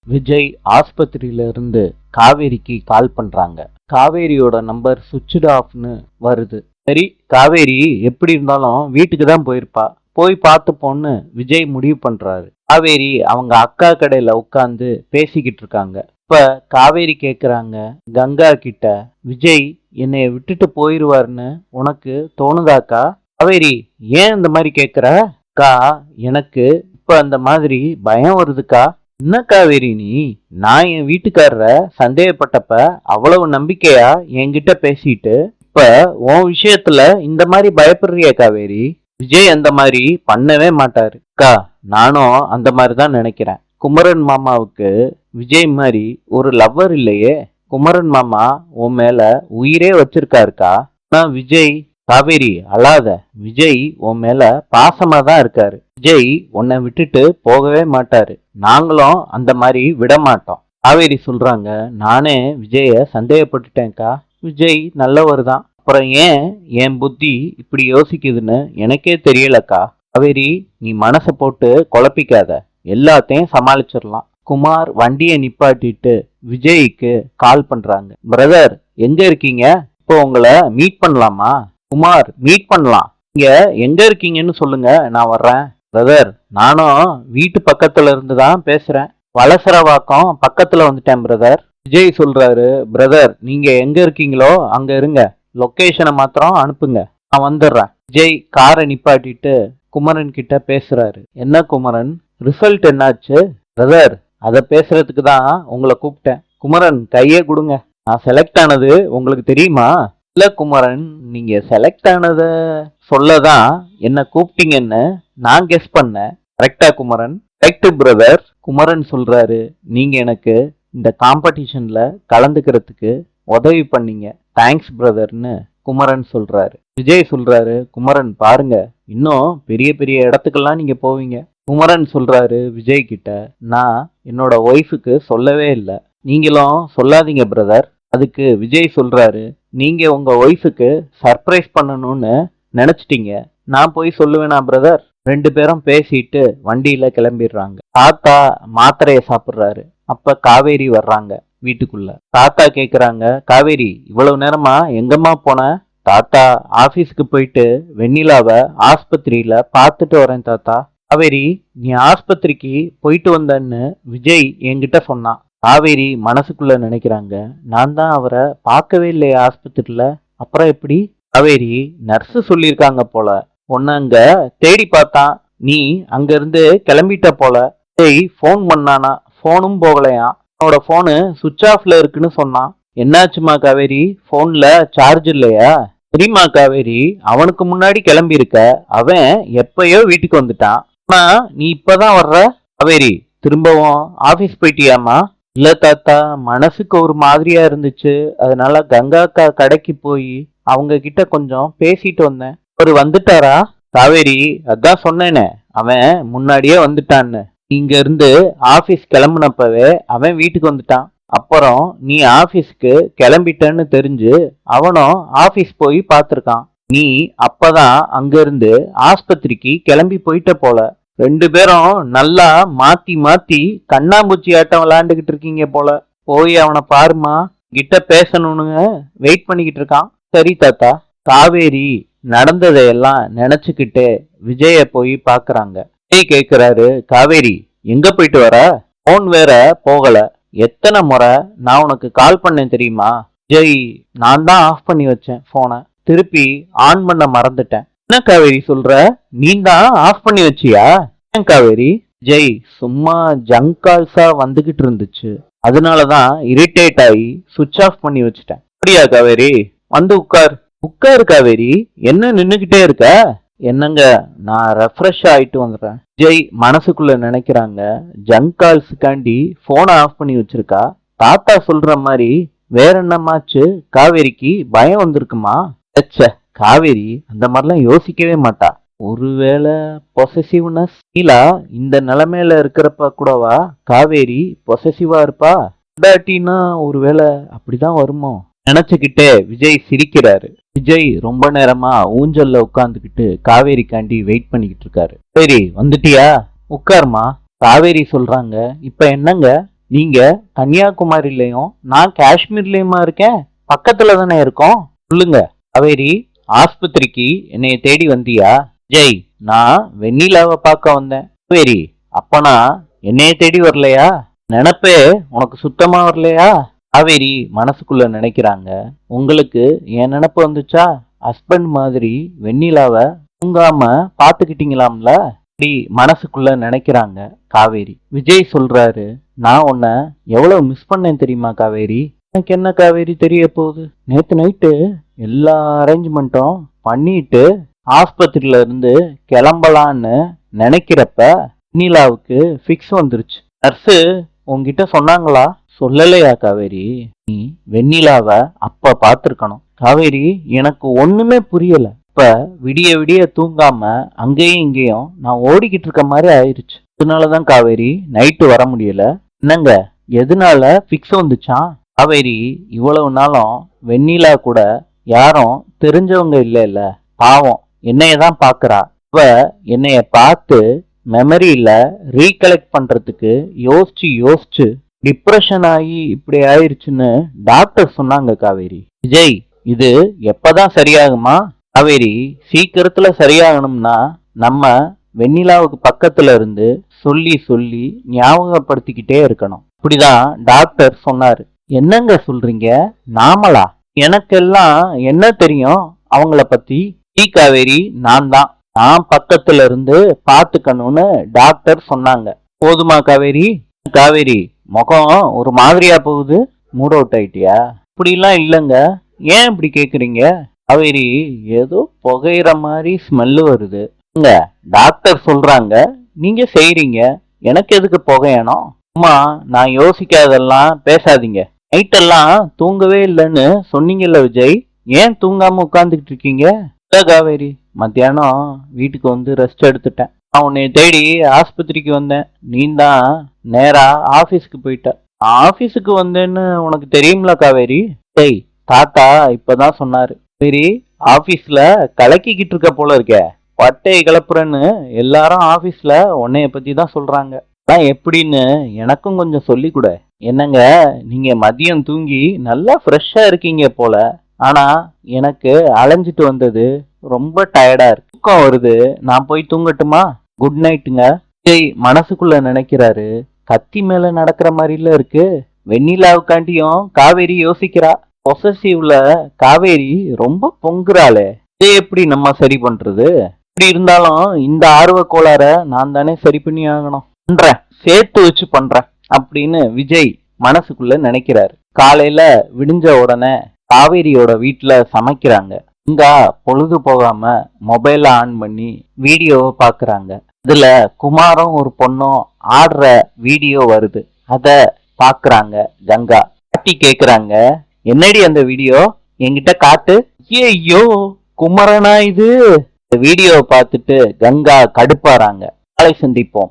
விஜய் ஆஸ்பத்திரியில இருந்து காவேரிக்கு கால் பண்றாங்க. காவேரியோட நம்பர் சுவிட்ச்டு ஆஃப்னு வருது. சரி, காவேரி எப்படி இருந்தாலும் வீட்டுக்கு தான் போயிருப்பா, போய் பார்த்துப்போன்னு விஜய் முடிவு பண்றாரு. காவேரி அவங்க அக்கா கடையில உட்காந்து பேசிக்கிட்டு இருக்காங்க. இப்ப காவேரி கேக்குறாங்க கங்கா கிட்ட, விஜய் என்னைய விட்டுட்டு போயிருவாருன்னு உனக்கு தோணுதாக்கா? காவேரி, ஏன் இந்த மாதிரி கேக்குற? அக்கா, எனக்கு இப்ப அந்த மாதிரி பயம் வருதுக்கா. என்ன காவேரி நீ? நான் என் வீட்டுக்காரர சந்தேகப்பட்டப்ப அவ்வளவு நம்பிக்கையா என்கிட்ட பேசிட்டு இப்ப உன் விஷயத்துல இந்த மாதிரி பயப்படுறிய காவேரி? விஜய் அந்த மாதிரி பண்ணவே மாட்டாரு அக்கா. நானும் அந்த மாதிரி தான் நினைக்கிறேன். குமரன் மாமாவுக்கு விஜய் மாதிரி ஒரு லவ்வர் இல்லையே. குமரன் மாமா உன் மேல உயிரே வச்சிருக்காருக்கா. ஆனா விஜய், காவேரி அழாத, விஜய் உன் மேல பாசமா தான் இருக்காரு. விஜய் உன்னை விட்டுட்டு போகவே மாட்டாரு. நாங்களும் அந்த மாதிரி விட மாட்டோம். காவேரி சொல்றாங்க, நானே விஜய சந்தேகப்பட்டுட்டேன்க்கா. விஜய் நல்லவர் தான். அப்புறம் ஏன் என் புத்தி இப்படி யோசிக்குதுன்னு எனக்கே தெரியலக்கா. காவேரி, நீ மனசை போட்டு குழப்பிக்காத, எல்லாத்தையும் சமாளிச்சிடலாம். குமார் வண்டியை நிப்பாட்டிட்டு விஜய்க்கு கால் பண்றாங்க. பிரதர், எங்க இருக்கீங்க? இப்போ உங்களை மீட் பண்ணலாமா? குமார், மீட் பண்ணலாம். நீங்க எங்க இருக்கீங்கன்னு சொல்லுங்க, நான் வர்றேன். பிரதர், நானும் வீட்டு பக்கத்துல இருந்து தான் பேசுறேன். வலசரவாக்கம் பக்கத்துல வந்துட்டேன் பிரதர். விஜய் சொல்றாரு, பிரதர் நீங்க எங்க இருக்கீங்களோ அங்க இருங்க, லொகேஷனை மாத்திரம் அனுப்புங்க, நான் வந்துடுறேன். விஜய் காரை நிப்பாட்டிட்டு குமரன் கிட்ட பேசுறாரு. என்ன குமரன், ரிசல்ட் என்னாச்சு? பிரதர், அதை பேசுறதுக்கு தான் உங்களை கூப்பிட்டேன். குமரன், கையே கொடுங்க. நான் செலக்ட் ஆனது உங்களுக்கு தெரியுமா? இல்ல குமரன், நீங்க செலக்ட் ஆனத சொல்லதான் என்ன கூப்பிட்டீங்கன்னு நான் கெஸ் பண்ணேன். கரெக்டா குமரன்? Correct brother. குமரன் சொல்றாரு, நீங்க எனக்கு இந்த காம்படிஷன்ல கலந்துக்கிறதுக்கு உதவி பண்ணீங்க, தேங்க்ஸ் பிரதர்னு குமரன் சொல்றாரு. விஜய் சொல்றாரு, குமரன் பாருங்க, இன்னும் பெரிய பெரிய இடத்துக்கெல்லாம் நீங்க போவீங்க. குமரன் சொல்றாரு விஜய் கிட்ட, நான் என்னோட ஒய்ஃபுக்கு சொல்லவே இல்லை, நீங்களும் சொல்லாதீங்க பிரதர். அதுக்கு விஜய் சொல்றாரு, நீங்க உங்க ஒய்ஃபுக்கு சர்ப்ரைஸ் பண்ணணும்னு நினைச்சிட்டீங்க, நான் போய் சொல்லுவேனா பிரதர்? ரெண்டு பேரும் பேசிட்டு வண்டியில கிளம்பிடுறாங்க. தாத்தா மாத்திரைய சாப்பிடுறாரு. அப்ப காவேரி வர்றாங்க வீட்டுக்குள்ள. தாத்தா கேக்குறாங்க, காவேரி இவ்வளவு நேரமா எங்கம்மா போன? தாத்தா, ஆபீஸ்க்கு போயிட்டு வெண்ணிலாவை ஆஸ்பத்திரியில பார்த்துட்டு வரேன் தாத்தா. காவேரி, நீ ஆஸ்பத்திரிக்கு போயிட்டு வந்தன்னு விஜய் என்கிட்ட சொன்னான். காவேரி மனசுக்குள்ள நினைக்கிறாங்க, நான் தான் அவரை பார்க்கவே இல்லையா ஆஸ்பத்திரியில, அப்புறம் எப்படி? காவேரி, நர்ஸ் சொல்லியிருக்காங்க போல, உன்ன அங்க தேடி பார்த்தான், நீ அங்க இருந்து கிளம்பிட்ட போல. டேய், போன் பண்ணானா, போனும் போகலையா, அவனோட போனு சுவிட்ச் ஆஃப்ல இருக்குன்னு சொன்னான். என்னாச்சுமா காவேரி, போன்ல சார்ஜ் இல்லையா? தெரியுமா காவேரி, அவனுக்கு முன்னாடி கிளம்பி இருக்க, அவன் எப்பயோ வீட்டுக்கு வந்துட்டான், ஆனா நீ இப்பதான் வர்ற. காவேரி, திரும்பவும் ஆபீஸ் போயிட்டியாமா? இல்ல தாத்தா, மனசுக்கு ஒரு மாதிரியா இருந்துச்சு, அதனால கங்கா அக்கா கடைக்கு போய் அவங்க கிட்ட கொஞ்சம் பேசிட்டு வந்தேன். அவரு வந்துட்டாரா? காவேரி, அதான் சொன்னேனே, அவன் முன்னாடியே வந்துட்டான்னு. இங்க இருந்து ஆபீஸ் கிளம்புனப்பவே அவன் வீட்டுக்கு வந்துட்டான். அப்புறம் நீ ஆபீஸ்க்கு கிளம்பிட்டேன்னு தெரிஞ்சு அவனும் ஆபீஸ் போய் பார்த்திருக்கான். நீ அப்பதான் அங்க இருந்து ஆஸ்பத்திரிக்கு கிளம்பி போயிட்ட போல. ரெண்டு பேரும் நல்லா மாத்தி மாத்தி கண்ணாம்பூச்சி ஆட்டம் விளையாண்டுகிட்டு இருக்கீங்க போல. போய் அவனை பாருமா, கிட்ட பேசணும்னு வெயிட் பண்ணிக்கிட்டு இருக்கான். சரி தாத்தா. காவேரி நடந்ததையெல்லாம் நினைச்சுக்கிட்டே விஜய போய் பாக்குறாங்க. விஜய் கேக்குறாரு, காவேரி எங்க போயிட்டு வர? போன் வேற போகல, எத்தனை முறை நான் உனக்கு கால் பண்ணேன் தெரியுமா? விஜய், நான் தான் ஆஃப் பண்ணி வச்சேன் போனை, திருப்பி ஆன் பண்ண மறந்துட்டேன். என்ன காவேரி சொல்ற, நீ தான் ஆஃப் பண்ணி வச்சியா? ஏன் காவேரி? ஜெய், சும்மா ஜங்க் கால்ஸா வந்துகிட்டு இருந்துச்சு, அதனாலதான் இரிட்டேட் ஆகி சுவிட்ச் ஆஃப் பண்ணி வச்சுட்டேன். அப்படியா காவேரி? வந்து உட்கார். உட்காரு காவேரி, என்ன நின்னுகிட்டே இருக்க? என்னங்க, நான் ரெஃப்ரெஷ் ஆயிட்டு வந்துடுறேன். ஜெய் மனசுக்குள்ள நினைக்கிறாங்க, ஜங்க் கால்ஸுக்காண்டி போனை ஆஃப் பண்ணி வச்சிருக்கா. தாத்தா சொல்ற மாதிரி வேற என்னமாச்சு? காவேரிக்கு பயம் வந்திருக்குமா? காவேரி அந்த மாதிரிலாம் யோசிக்கவே மாட்டா. ஒருவேளை பொசசிவ்னஸ். நீலா இந்த நிலைமையில இருக்கிறப்ப கூடவா காவேரி பொசசிவா இருப்பா? இல்லாட்டினா ஒருவேளை அப்படிதான் வருமோ நினைச்சுக்கிட்டே விஜய் சிரிக்கிறாரு. விஜய் ரொம்ப நேரமா ஊஞ்சல்ல உட்கார்ந்துகிட்டு காவேரிக்காண்டி வெயிட் பண்ணிக்கிட்டு இருக்காரு. சரி, வந்துட்டியா? உட்காருமா. காவேரி சொல்றாங்க, இப்ப என்னங்க நீங்க கன்னியாகுமரியிலயும் நான் காஷ்மீர்லயுமா இருக்கேன்? பக்கத்துல தானே இருக்கோம். சொல்லுங்க காவேரி, ஆஸ்பத்திரிக்கு என்னைய தேடி வந்தியா? ஜெய், நான் வெண்ணிலாவை பார்க்க வந்தேன். காவேரி, அப்பனா என்னைய தேடி வரலையா? நினப்பே உனக்கு சுத்தமா வரலையா? காவேரி மனசுக்குள்ள நினைக்கிறாங்க, உங்களுக்கு என் நினப்பு வந்துச்சா? ஹஸ்பண்ட் மாதிரி வெண்ணிலாவை தூங்காம பாத்துக்கிட்டீங்களாம்ல. அப்படி மனசுக்குள்ள நினைக்கிறாங்க காவேரி. விஜய் சொல்றாரு, நான் உன்னை எவ்வளவு மிஸ் பண்ணேன் தெரியுமா காவேரி? எனக்கு என்ன காவேரி தெரிய போகுது? நேத்து நைட்டு எல்லா அரேஞ்ச்மெண்ட்டும் பண்ணிட்டு ஆஸ்பத்திரியில இருந்து கிளம்பலான்னு நினைக்கிறப்ப வெண்ணிலாவுக்கு ஃபிக்ஸ் வந்துருச்சு. நர்ஸு உன்கிட்ட சொன்னாங்களா? சொல்லலையா காவேரி? நீ வெண்ணிலாவ அப்ப பார்த்திருக்கணும். காவேரி, எனக்கு ஒண்ணுமே புரியல. இப்ப விடிய விடிய தூங்காம அங்கேயும் இங்கேயும் நான் ஓடிக்கிட்டு இருக்க மாதிரி ஆயிருச்சு. அதனாலதான் காவேரி நைட்டு வர முடியல. என்னங்க, எதனால ஃபிக்ஸ் வந்துச்சான்? காவேரி, இவ்வளவு நாளும் வெண்ணிலா கூட யாரும் தெரிஞ்சவங்க இல்ல. பாவம் என்னையதான் பாக்குறா. இவ என்னைய பார்த்து மெமரியில ரீகலெக்ட் பண்றதுக்கு யோசிச்சு யோசிச்சு டிப்ரெஷன் ஆகி இப்படி ஆயிருச்சுன்னு டாக்டர் சொன்னாங்க காவேரி. விஜய், இது எப்பதான் சரியாகுமா? காவேரி, சீக்கிரத்துல சரியாகணும்னா நம்ம வெண்ணிலாவுக்கு பக்கத்துல இருந்து சொல்லி சொல்லி ஞாபகப்படுத்திக்கிட்டே இருக்கணும். இப்படிதான் டாக்டர் சொன்னாரு. என்னங்க சொல்றீங்க? நாமளா? எனக்கெல்லாம் என்ன தெரியும் அவங்கள பத்தி? காவேரி, நான் பக்கத்துல இருந்து பாத்துக்கணும்னு டாக்டர் சொன்னாங்க. போதுமா காவேரி? காவேரி, முகம் ஒரு மாதிரியா போகுது. மூட் அவுட் ஆயிட்டியா? இப்படிலாம் இல்லைங்க. ஏன் இப்படி கேக்குறீங்க? காவேரி, ஏதோ புகையிற மாதிரி ஸ்மெல்லு வருது. இங்க டாக்டர் சொல்றாங்க, நீங்க செய்றீங்க. எனக்கு எதுக்கு புகையணும்? அம்மா, நான் யோசிக்காதெல்லாம் பேசாதீங்க. நைட்டெல்லாம் தூங்கவே இல்லைன்னு சொன்னீங்கல்ல விஜய், ஏன் தூங்காம உட்காந்துக்கிட்டு இருக்கீங்க? இல்ல காவேரி, மத்தியானம் வீட்டுக்கு வந்து ரெஸ்ட் எடுத்துட்டேன். நான் உன்னை தேடி ஆஸ்பத்திரிக்கு வந்தேன். நீ தான் நேரா ஆபீஸ்க்கு போயிட்ட. ஆபீஸுக்கு வந்தேன்னு உனக்கு தெரியும்ல காவேரி? டேய், தாத்தா இப்பதான் சொன்னாரு. சரி, ஆபீஸ்ல கலக்கிக்கிட்டு இருக்க போல இருக்க. பட்டையை கிளப்புறன்னு எல்லாரும் ஆபீஸ்ல உன்னைய பத்தி தான் சொல்றாங்க. அதான் எப்படின்னு எனக்கும் கொஞ்சம் சொல்லி கொடு. என்னங்க, நீங்க மதியம் தூங்கி நல்லா ஃப்ரெஷ்ஷா இருக்கீங்க போல. ஆனா எனக்கு அலைஞ்சிட்டு வந்தது ரொம்ப டயர்டா இருக்கு. தூக்கம் வருது. நான் போய் தூங்கட்டுமா? குட் நைட்டுங்க. விஜய் மனசுக்குள்ள நினைக்கிறாரு, கத்தி மேல நடக்கிற மாதிரில இருக்கு. வெண்ணிலாவுக்காண்டியும் காவேரி யோசிக்கிறா. பொசசிவ்ல காவேரி ரொம்ப பொங்குறாளே. இதை எப்படி நம்ம சரி பண்றது? இப்படி இருந்தாலும் இந்த ஆர்வ கோளாற நான் தானே சரி பண்ணி ஆகணும். பண்றேன், சேர்த்து வச்சு பண்றேன் அப்படின்னு விஜய் மனசுக்குள்ள நினைக்கிறாரு. காலையில விடிஞ்ச உடனே காவேரியோட வீட்டுல சமைக்கிறாங்க. இங்க பொழுது போகாம மொபைல ஆன் பண்ணி வீடியோவை பாக்குறாங்க. இதுல குமாரும் ஒரு பொண்ணும் ஆடுற வீடியோ வருது. அத பாக்குறாங்க கங்கா. பாட்டி கேக்குறாங்க, என்னடி அந்த வீடியோ, என்கிட்ட காட்டு. ஐயோ, குமரனா இது? வீடியோவை பார்த்துட்டு கங்கா கடுப்பாறாங்க. நாளை சந்திப்போம்.